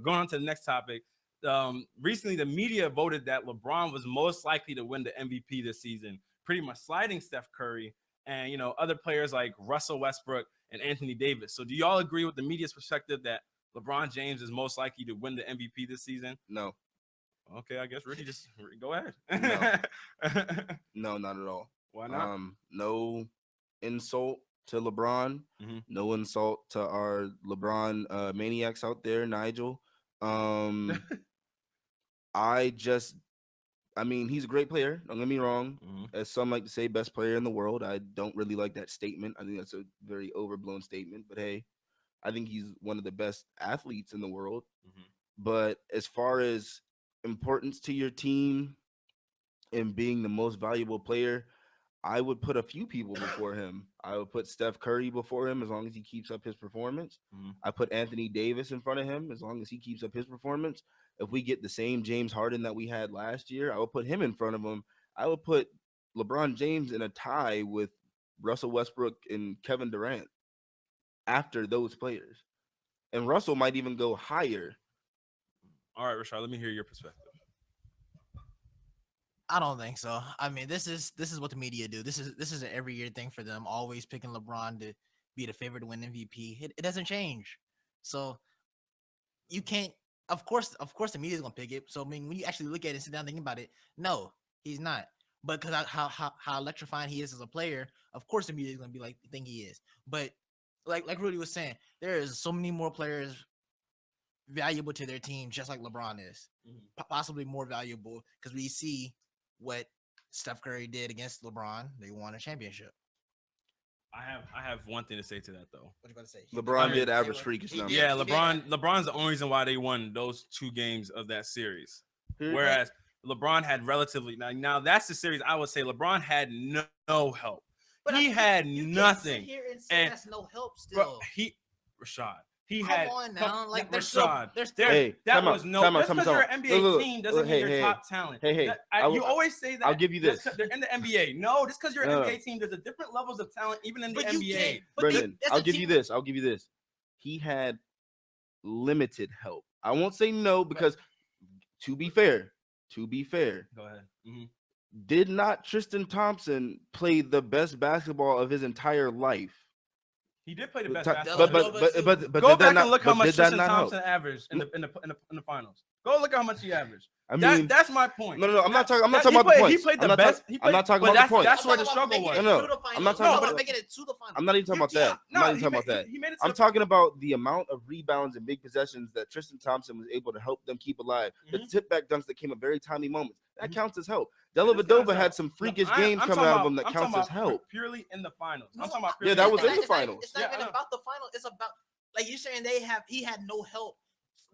going on to the next topic. Recently, the media voted that LeBron was most likely to win the MVP this season, pretty much sliding Steph Curry and other players like Russell Westbrook and Anthony Davis. So, do y'all agree with the media's perspective that LeBron James is most likely to win the MVP this season? No. Okay, I guess Ricky just go ahead. No. No, not at all. Why not? No insult to LeBron. Mm-hmm. No insult to our LeBron maniacs out there, Nigel. I mean, he's a great player. Don't get me wrong. Mm-hmm. As some like to say, best player in the world. I don't really like that statement. I think that's a very overblown statement. But hey, I think he's one of the best athletes in the world. Mm-hmm. But as far as importance to your team and being the most valuable player, I would put a few people before him. I would put Steph Curry before him as long as he keeps up his performance. Mm-hmm. I put Anthony Davis in front of him as long as he keeps up his performance. If we get the same James Harden that we had last year, I would put him in front of him. I would put LeBron James in a tie with Russell Westbrook and Kevin Durant after those players. And Russell might even go higher. All right, Rashad, let me hear your perspective. I don't think so. I mean, this is what the media do. This is an every year thing for them. Always picking LeBron to be the favorite to win MVP. It doesn't change. So you can't. Of course, the media is gonna pick it. So I mean, when you actually look at it, and sit down, and think about it. No, he's not. But because how electrifying he is as a player, of course the media is gonna be like, think he is. But like Rudy was saying, there is so many more players valuable to their team, just like LeBron is. Possibly more valuable because we see what Steph Curry did against LeBron. They won a championship. I have one thing to say to that though. What you about to say? LeBron did average freakish numbers. Yeah, LeBron's the only reason why they won those 2 games of that series. Whereas LeBron had relatively now that's the series I would say LeBron had no help. But he had nothing. Here and say that's no help still. Rashad. Come on now, like Rashad. Hey, that was no. Just because you're an NBA team doesn't mean you're top talent. You always say that. I'll give you this. They're in the NBA. No, just because you're an NBA team, there's a different levels of talent even in the NBA. Brendan, I'll give you this. He had limited help. I won't say no because, to be fair, go ahead. Mm-hmm. Did not Tristan Thompson play the best basketball of his entire life? He did play the best basketball. But go back and look how much Tristan Thompson averaged in the finals. Go look at how much he averaged. I mean, that's my point. No, I'm not talking about the points. He played the best. I'm not talking about the points. That's where the struggle was. No, I'm not talking about making it to the finals. I'm not even talking about that. I'm not even talking about that. I'm talking about the amount of rebounds and big possessions that Tristan Thompson was able to help them keep alive. The tip back dunks that came at very timely moments. That counts as help. Dellavedova had some freakish games coming out of him that counts as help. Purely in the finals. I'm talking about that was in the finals. It's not even about the finals. It's about like you're saying he had no help.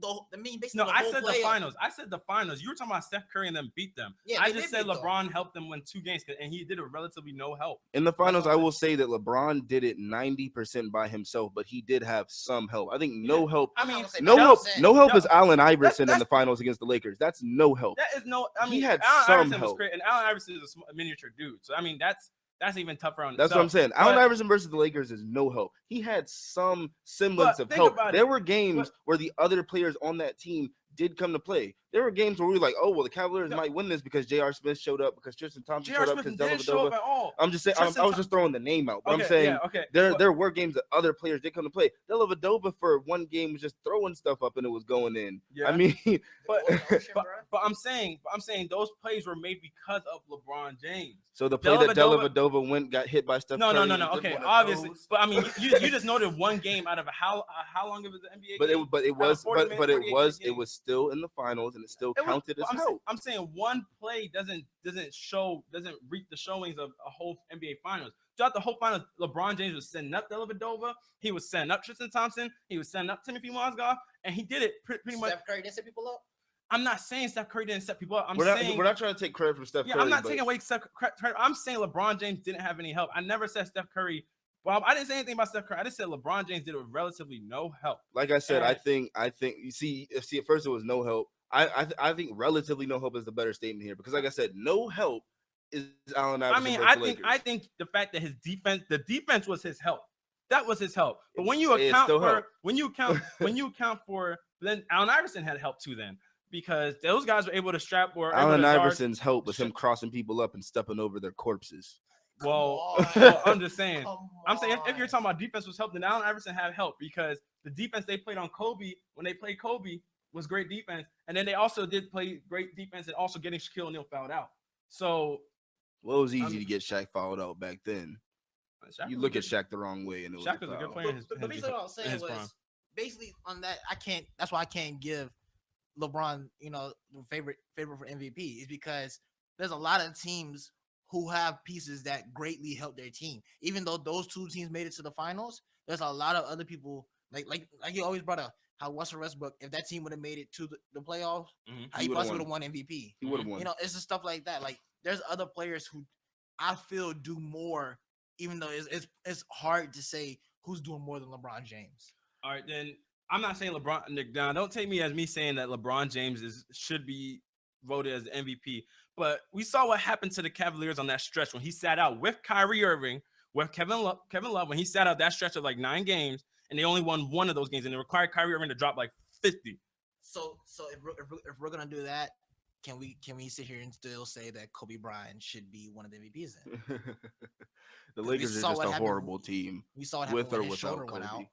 I said the finals. I said the finals. You were talking about Steph Curry and them beat them. Yeah, I just said LeBron helped them win 2 games, and he did it relatively no help. In the finals, I will say that LeBron did it 90% by himself, but he did have some help. I think no help. I mean, no help is Allen Iverson in the finals against the Lakers. That's no help. That is no. I mean, he had Allen some Iverson help. was great, and Allen Iverson is a miniature dude. So I mean, that's even tougher on. That's what I'm saying. Allen Iverson versus the Lakers is no help. He had some semblance of help. There were games where the other players on that team did come to play. There were games where we were like, oh, well, the Cavaliers might win this because J.R. Smith showed up, because Tristan Thompson showed up, because Dellavedova. I'm just saying, I was just throwing the name out. But I'm saying there were games that other players did come to play. Dellavedova for one game was just throwing stuff up and it was going in. Yeah. I mean, but I'm saying those plays were made because of LeBron James. So the play that Dellavedova got hit by Steph Curry. No. Okay, obviously, but I mean, you just noted one game out of how long it was the NBA. It was still in the finals and it still counted as help. I'm saying one play doesn't reap the showings of a whole NBA finals. Throughout the whole finals, LeBron James was sending up Dellavedova. He was sending up Tristan Thompson. He was sending up Timothy Mozgov, and he did it pretty much. Steph Curry didn't set people up. I'm not saying Steph Curry didn't set people up. We're not trying to take credit from Steph Curry. I'm not taking away Steph Curry. I'm saying LeBron James didn't have any help. I never said Steph Curry. Bob, I didn't say anything about Steph Curry. I just said LeBron James did it with relatively no help. Like I said, I think you see at first it was no help. I think relatively no help is the better statement here, because like I said, no help is Allen Iverson. I think the fact that the defense was his help. That was his help. But when you account for But then Allen Iverson had help too then because those guys were able to strap or Allen Iverson's help was him crossing people up and stepping over their corpses. Well, I'm just saying. I'm saying if you're talking about defense was help, then Allen Iverson had help because the defense they played on Kobe when they played Kobe was great defense, and then they also did play great defense and also getting Shaquille O'Neal fouled out. So, well, it was easy to get Shaq fouled out back then. You look at Shaq the wrong way, and it was Shaq was a good player. But basically, what I was saying was basically on that. That's why I can't give LeBron, favorite for MVP is because there's a lot of teams who have pieces that greatly help their team. Even though those two teams made it to the finals, there's a lot of other people like you always brought up how Russell Westbrook, if that team would have made it to the playoffs, how he possibly would have won MVP. He would have won. It's just stuff like that. Like there's other players who I feel do more, even though it's hard to say who's doing more than LeBron James. All right, then I'm not saying LeBron. Nick, down. Don't take me as me saying that LeBron James should be voted as MVP. But we saw what happened to the Cavaliers on that stretch when he sat out with Kyrie Irving, with Kevin Love, when he sat out that stretch of like 9 games, and they only won one of those games, and it required Kyrie Irving to drop like 50. So if we're gonna do that, can we sit here and still say that Kobe Bryant should be one of the MVPs then? The Lakers are just a horrible team. We saw it with or without Kobe.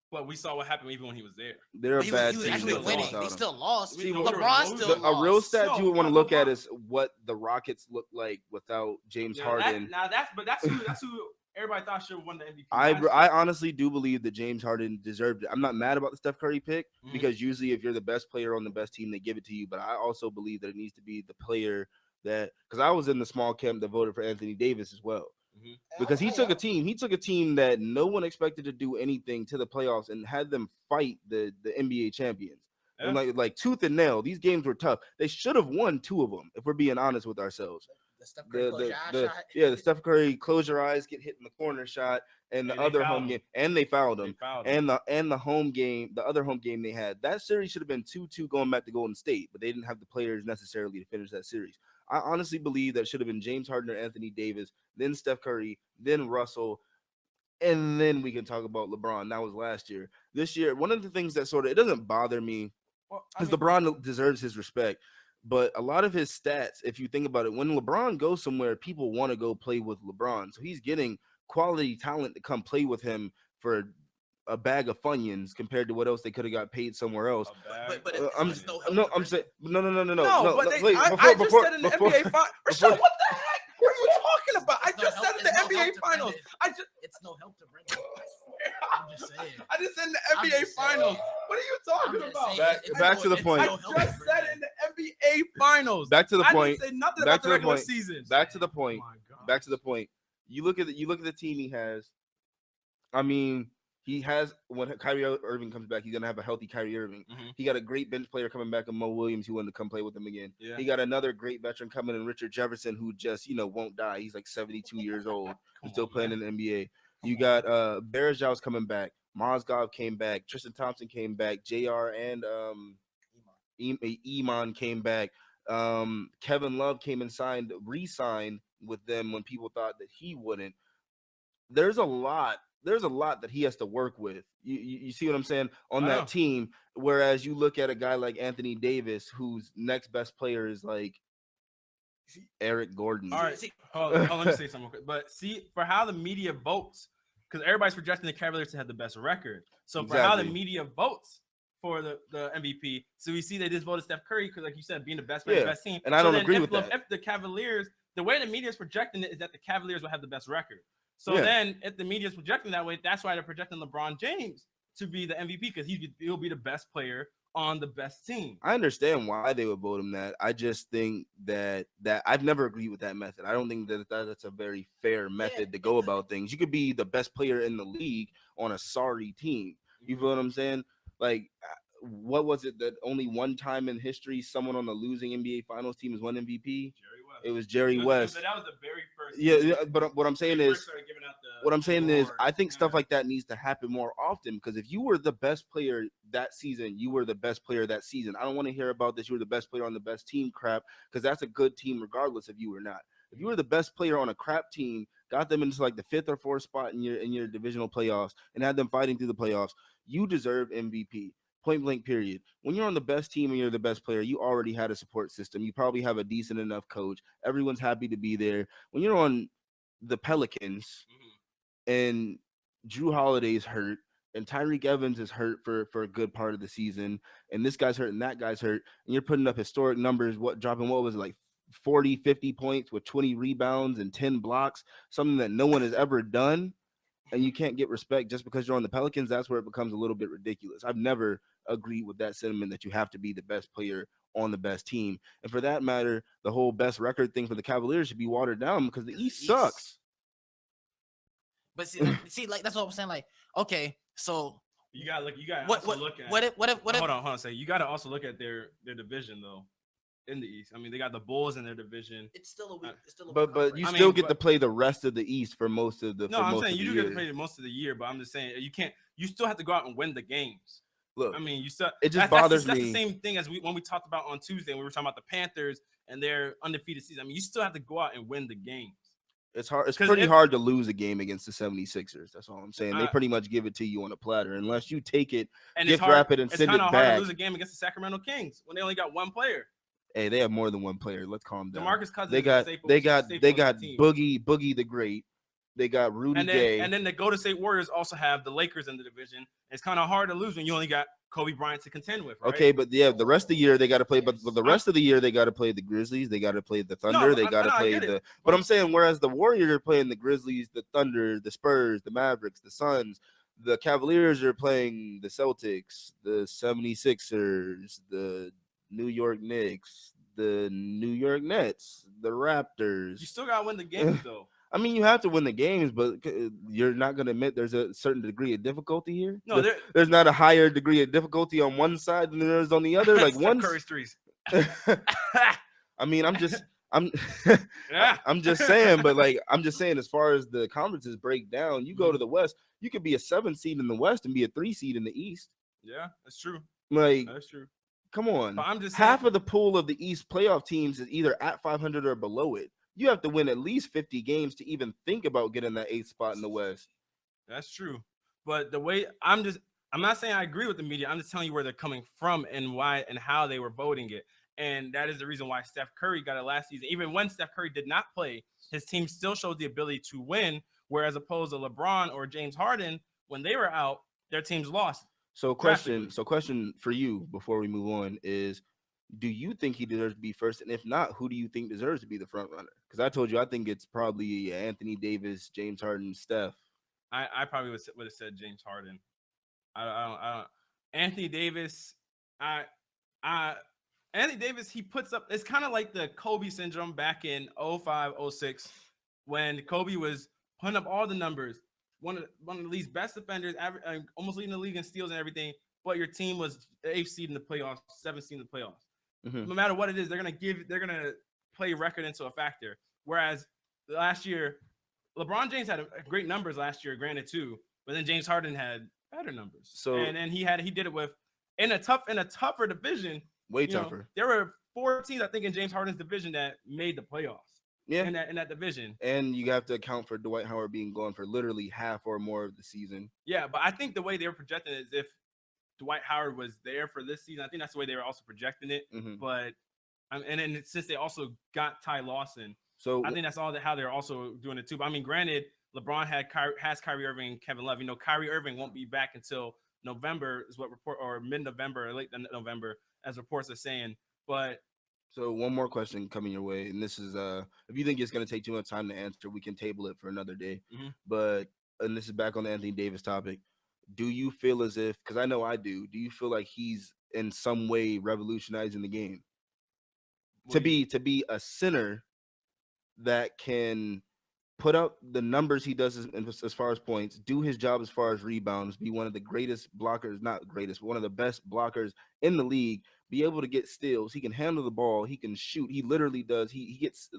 But we saw what happened even when he was there. They're a bad team. He was actually winning. They still lost. LeBron still lost. A real stat you would want to look at is what the Rockets look like without James Harden. That's who everybody thought should have won the MVP. I honestly do believe that James Harden deserved it. I'm not mad about the Steph Curry pick because usually if you're the best player on the best team, they give it to you. But I also believe that it needs to be the player that – because I was in the small camp that voted for Anthony Davis as well. Because he took a team that no one expected to do anything to the playoffs and had them fight the NBA champions. Yeah. And like tooth and nail, these games were tough. They should have won 2 of them if we're being honest with ourselves. The Steph Curry close your eyes, get hit in the corner shot, and the other home game, and they fouled him. And the home game, the other home game they had, that series should have been 2-2 going back to Golden State, but they didn't have the players necessarily to finish that series. I honestly believe that should have been James Harden or Anthony Davis, then Steph Curry, then Russell, and then we can talk about LeBron. That was last year. This year, one of the things that it doesn't bother me because LeBron deserves his respect, but a lot of his stats, if you think about it, when LeBron goes somewhere, people want to go play with LeBron. So he's getting quality talent to come play with him for a bag of Funyuns compared to what else they could have got paid somewhere else. But I'm saying no. I just said in the NBA finals. Rashad, what the heck? What are you talking about? I just said in the NBA finals. It's no help to bring it. I'm just saying. I just said in the NBA finals. What are you talking about? Back to the point. I just said it in the NBA finals. Back to the point. I didn't say nothing about the regular season. Back to the point. Back to the point. You look at the team he has. I mean, he has when Kyrie Irving comes back, he's gonna have a healthy Kyrie Irving. He got a great bench player coming back in Mo Williams who wanted to come play with him again. Yeah. He got another great veteran coming in, Richard Jefferson, who just won't die. He's like 72 years old, still playing in the NBA. You got Berejau's coming back. Mozgov came back. Tristan Thompson came back. JR and Iman came back. Kevin Love came and re-signed with them when people thought that he wouldn't. There's a lot that he has to work with. You see what I'm saying on that team. Whereas you look at a guy like Anthony Davis, whose next best player is like Eric Gordon. All right, let me say something real quick. But see, for how the media votes, because everybody's projecting the Cavaliers to have the best record. So for how the media votes for the MVP, so we see they just voted Steph Curry because, like you said, being the best player, the best team. And I don't agree with that. If the Cavaliers, the way the media is projecting it is that the Cavaliers will have the best record. So then, if the media is projecting that way, that's why they're projecting LeBron James to be the MVP because he'll be the best player on the best team. I understand why they would vote him that. I just think that I've never agreed with that method. I don't think that's a very fair method to go about things. You could be the best player in the league on a sorry team. You feel what I'm saying? Like, what was it that only one time in history someone on the losing NBA Finals team has won MVP? It was Jerry West. That was the very first. Yeah, but what I'm saying is, I think stuff like that needs to happen more often because if you were the best player that season, you were the best player that season. I don't want to hear about this. You were the best player on the best team crap because that's a good team regardless if you were not. If you were the best player on a crap team, got them into like the 5th or 4th spot in your divisional playoffs and had them fighting through the playoffs, you deserve MVP. Point blank, period. When you're on the best team and you're the best player, you already had a support system. You probably have a decent enough coach. Everyone's happy to be there. When you're on the Pelicans and Drew Holiday's hurt and Tyreek Evans is hurt for a good part of the season, and this guy's hurt and that guy's hurt, and you're putting up historic numbers, dropping what was it, like 40, 50 points with 20 rebounds and 10 blocks, something that no one has ever done, and you can't get respect just because you're on the Pelicans, that's where it becomes a little bit ridiculous. I've never agreed with that sentiment that you have to be the best player on the best team. And for that matter, the whole best record thing for the Cavaliers should be watered down because the East sucks. But see, like that's what I'm saying. Like, okay, so you gotta look at hold on. Say you gotta also look at their division though. In the East, I mean, they got the Bulls in their division. It's still a week. But you still get to play the rest of the East for most of the. No, I'm saying you do get to play most of the year, but I'm just saying you can't. You still have to go out and win the games. Look, I mean, you still. It just bothers me. That's the same thing as when we talked about on Tuesday. When we were talking about the Panthers and their undefeated season. I mean, you still have to go out and win the games. It's hard. It's pretty hard to lose a game against the 76ers. That's all I'm saying. They pretty much give it to you on a platter unless you take it, gift wrap it, and send it back. It's kind of hard to lose a game against the Sacramento Kings when they only got one player. Hey, they have more than one player. Let's calm down. DeMarcus Cousins. They got Boogie the Great. They got Rudy Gay. And then the Golden State Warriors also have the Lakers in the division. It's kind of hard to lose when you only got Kobe Bryant to contend with, right? Okay, but yeah, the rest of the year they got to play. But the rest of the year they got to play the Grizzlies. They got to play the Thunder. They got to play the. But I'm saying, whereas the Warriors are playing the Grizzlies, the Thunder, the Spurs, the Mavericks, the Suns, the Cavaliers are playing the Celtics, the 76ers, the New York Knicks, the New York Nets, the Raptors. You still got to win the games, though. I mean, you have to win the games, but you're not going to admit there's a certain degree of difficulty here. No, there's not a higher degree of difficulty on one side than there is on the other. Like one Curry's threes. I mean, I'm just saying, but like I'm just saying, as far as the conferences break down, you go to the West, you could be a 7 seed in the West and be a 3 seed in the East. Yeah, that's true. Like that's true. Come on, but I'm just half of the pool of the East playoff teams is either at 500 or below it. You have to win at least 50 games to even think about getting that 8th spot in the West. That's true. But the way I'm not saying I agree with the media. I'm just telling you where they're coming from and why and how they were voting it. And that is the reason why Steph Curry got it last season. Even when Steph Curry did not play, his team still showed the ability to win. Whereas opposed to LeBron or James Harden, when they were out, their teams lost. So question for you before we move on is, do you think he deserves to be first? And if not, who do you think deserves to be the front runner? Because I told you I think it's probably Anthony Davis, James Harden, Steph. I probably would have said James Harden. I don't. Anthony Davis. Anthony Davis. He puts up. It's kind of like the Kobe syndrome back in 05, 06, when Kobe was putting up all the numbers. One of the league's best defenders, almost leading the league in steals and everything. But your team was the 8th seed in the playoffs, 7th seed in the playoffs. Mm-hmm. No matter what it is, they're gonna play record into a factor. Whereas last year, LeBron James had great numbers last year, granted too, but then James Harden had better numbers. So and then he did it with in a tougher division. Way tougher. There were 4 teams, I think, in James Harden's division that made the playoffs. Yeah, in that division. And you have to account for Dwight Howard being gone for literally half or more of the season. Yeah, but I think the way they were projecting it is if Dwight Howard was there for this season. I think that's the way they were also projecting it. Mm-hmm. But and then since they also got Ty Lawson, so I think that's how they're also doing it too. But I mean, granted, LeBron has Kyrie Irving and Kevin Love. Kyrie Irving won't be back until November, is what or mid-November or late November, as reports are saying. But so one more question coming your way, and this is if you think it's going to take too much time to answer, we can table it for another day. Mm-hmm. But and this is back on the Anthony Davis topic. Do you feel as if, because I know I do you feel like he's in some way revolutionizing the game? To be a center that can put up the numbers he does as far as points, do his job as far as rebounds, be one of the greatest blockers, not greatest, but one of the best blockers in the league, be able to get steals. He can handle the ball. He can shoot. He literally does. He gets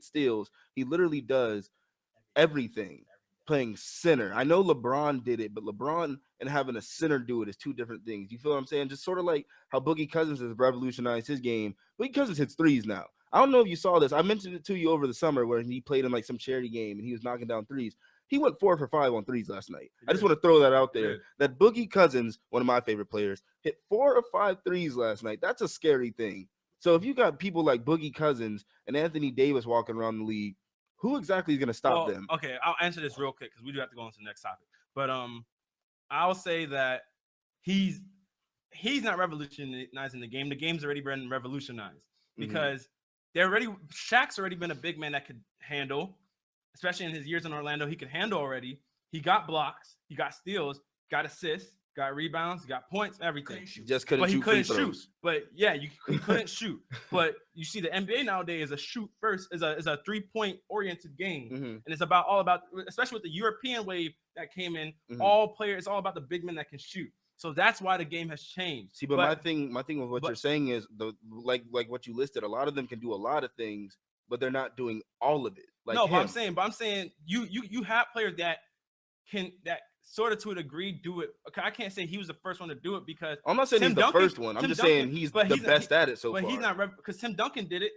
steals. He literally does everything. Playing center. I know LeBron did it, but LeBron and having a center do it is two different things. You feel what I'm saying? Just sort of like how Boogie Cousins has revolutionized his game. Boogie Cousins hits threes now. I don't know if you saw this. I mentioned it to you over the summer where he played in like some charity game and he was knocking down threes. He went 4 for 5 on threes last night. I just want to throw that out there. That Boogie Cousins, one of my favorite players, hit 4 of 5 threes last night. That's a scary thing. So if you got people like Boogie Cousins and Anthony Davis walking around the league, who exactly is going to stop them? Okay, I'll answer this real quick because we do have to go on to the next topic. But I'll say that he's not revolutionizing the game. The game's already been revolutionized because Shaq's already been a big man that could handle, especially in his years in Orlando. He could handle already. He got blocks, he got steals, got assists, got rebounds, got points, everything. Just couldn't shoot free throws. But yeah, he couldn't shoot. But you see, the NBA nowadays is a shoot first, is a 3-point oriented game, and it's all about, especially with the European wave that came in. All players, it's all about the big men that can shoot. So that's why the game has changed. See, but my thing with what you're saying is like what you listed. A lot of them can do a lot of things, but they're not doing all of it. Like no, but I'm saying you have players that sort of to a degree do it. Okay, I can't say he was the first one to do it because I'm not saying he's the first one. I'm just saying he's the best at it so far. But he's not because Tim Duncan did it.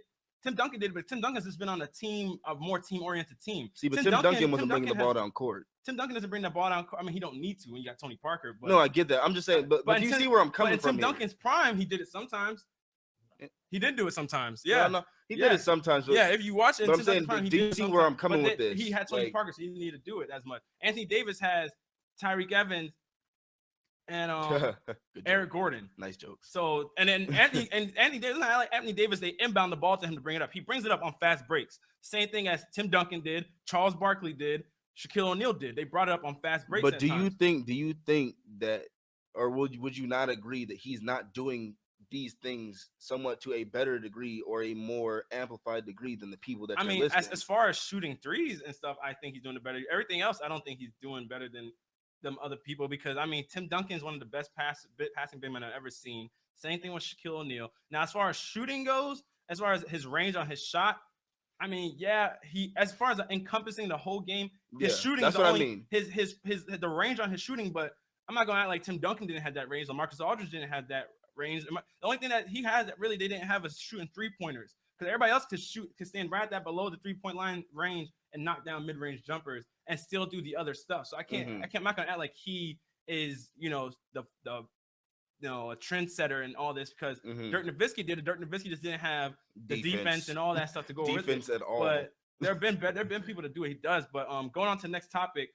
But Tim Duncan's just been on a more team-oriented team. See, but Tim Duncan wasn't bringing the ball down court. Tim Duncan doesn't bring the ball down court. I mean, he don't need to when you got Tony Parker. But, no, I get that. I'm just saying, but do you see where I'm coming from? In Tim Duncan's prime, he did it sometimes. He did do it sometimes. Yeah, no, he did it sometimes. But, if you watch it, but I'm saying, do you see where I'm coming with this? He had Tony Parker, so he didn't need to do it as much. Anthony Davis has Tyreek Evans and Eric Gordon. Nice joke. So and then Anthony Davis, not like Anthony Davis, they inbound the ball to him to bring it up. He brings it up on fast breaks. Same thing as Tim Duncan did, Charles Barkley did, Shaquille O'Neal did. They brought it up on fast breaks. But do you think that, or would you not agree that he's not doing these things somewhat to a better degree or a more amplified degree than the people that you're listing? As far as shooting threes and stuff, I think he's doing it better. Everything else, I don't think he's doing better than them other people because Tim Duncan is one of the best passing big men I've ever seen. Same thing with Shaquille O'Neal. Now, as far as shooting goes, as far as his range on his shot, he as far as encompassing the whole game, his shooting is only the range on his shooting. But I'm not gonna act like Tim Duncan didn't have that range, or Marcus Aldridge didn't have that range. The only thing that he has that really they didn't have is shooting 3-pointers because everybody else could stand right that below the 3-point line range and knock down mid-range jumpers and still do the other stuff. So I'm not gonna act like he is, a trendsetter and all this because Dirk Nowitzki did it. Dirk Nowitzki just didn't have the defense and all that stuff to go with it. Defense at all. But there have been people to do what he does. But going on to the next topic,